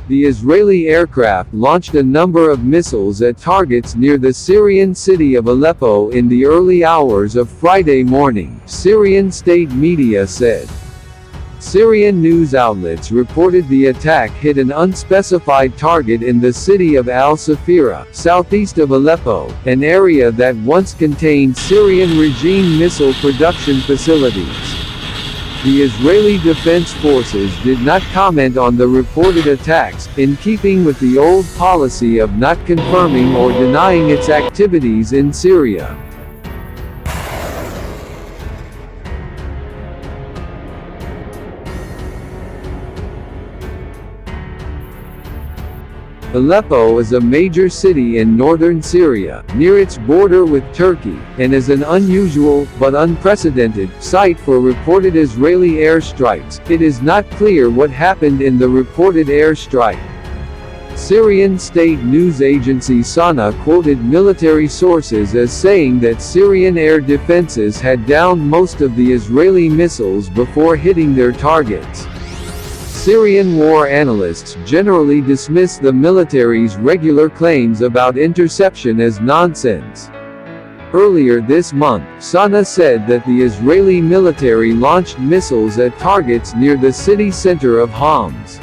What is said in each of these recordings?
The Israeli aircraft launched a number of missiles at targets near the Syrian city of Aleppo in the early hours of Friday morning, Syrian state media said. Syrian news outlets reported the attack hit an unspecified target in the city of al-Safirah, southeast of Aleppo, an area that once contained Syrian regime missile production facilities. The Israeli Defense Forces did not comment on the reported attacks, in keeping with the old policy of not confirming or denying its activities in Syria. Aleppo is a major city in northern Syria, near its border with Turkey, and is an unusual, but unprecedented, site for reported Israeli airstrikes. It is not clear what happened in the reported airstrike. Syrian state news agency SANA quoted military sources as saying that Syrian air defenses had downed most of the Israeli missiles before hitting their targets. Syrian war analysts generally dismiss the military's regular claims about interception as nonsense. Earlier this month, SANA said that the Israeli military launched missiles at targets near the city center of Homs.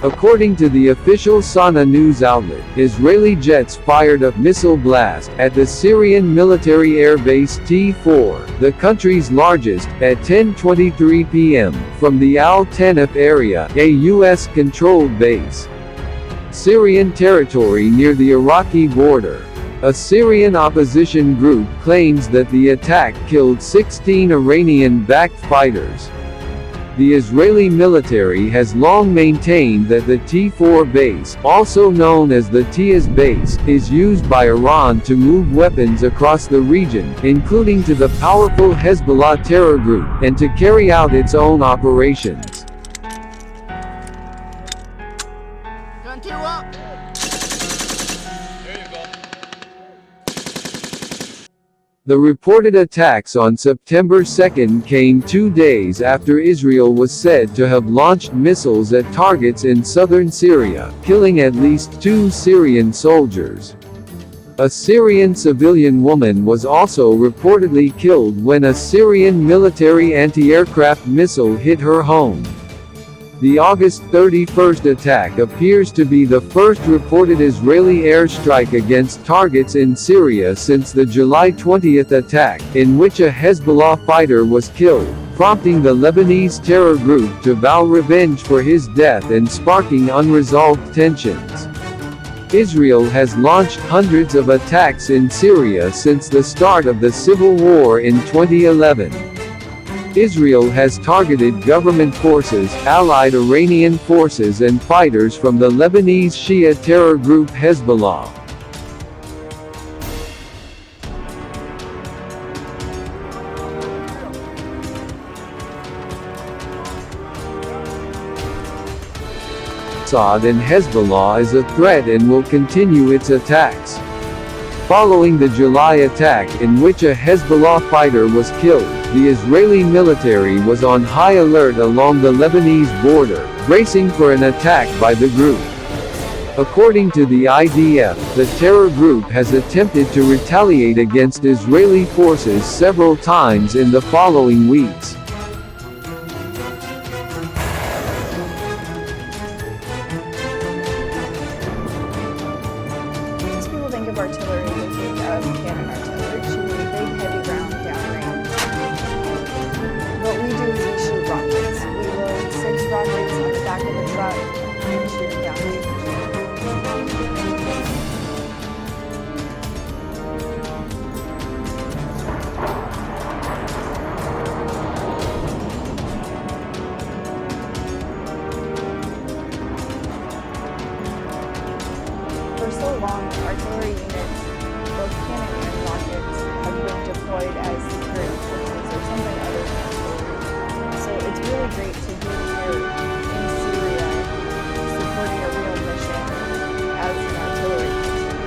According to the official SANA news outlet, Israeli jets fired a missile blast at the Syrian military air base T4, the country's largest, at 10:23 p.m., from the Al-Tanif area, a U.S.-controlled base. Syrian territory near the Iraqi border. A Syrian opposition group claims that the attack killed 16 Iranian-backed fighters. The Israeli military has long maintained that the T4 base, also known as the Tiaz base, is used by Iran to move weapons across the region, including to the powerful Hezbollah terror group, and to carry out its own operations. The reported attacks on September 2 came 2 days after Israel was said to have launched missiles at targets in southern Syria, killing at least 2 Syrian soldiers. A Syrian civilian woman was also reportedly killed when a Syrian military anti-aircraft missile hit her home. The August 31 attack appears to be the first reported Israeli airstrike against targets in Syria since the July 20 attack, in which a Hezbollah fighter was killed, prompting the Lebanese terror group to vow revenge for his death and sparking unresolved tensions. Israel has launched hundreds of attacks in Syria since the start of the civil war in 2011. Israel has targeted government forces, allied Iranian forces and fighters from the Lebanese Shia terror group Hezbollah. Assad and Hezbollah is a threat and will continue its attacks. Following the July attack in which a Hezbollah fighter was killed, the Israeli military was on high alert along the Lebanese border, bracing for an attack by the group. According to the IDF, the terror group has attempted to retaliate against Israeli forces several times in the following weeks. Think of artillery, they think of cannon artillery, shooting big, heavy round downrange. What we do is we shoot rockets. We load 6 rockets on the back of a truck and shoot them downrange. For so long, artillery units, both cannon and rockets, have been deployed as security forces or something other than artillery. So it's really great to be here in Syria, supporting a real mission as an artillery unit.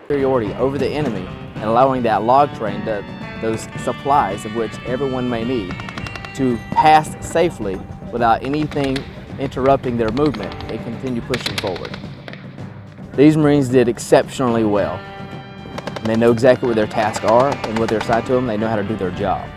Superiority over the enemy and allowing that log train, those supplies of which everyone may need, to pass safely without anything interrupting their movement and continue pushing forward. These Marines did exceptionally well. And they know exactly what their tasks are and what they're assigned to them. They know how to do their job.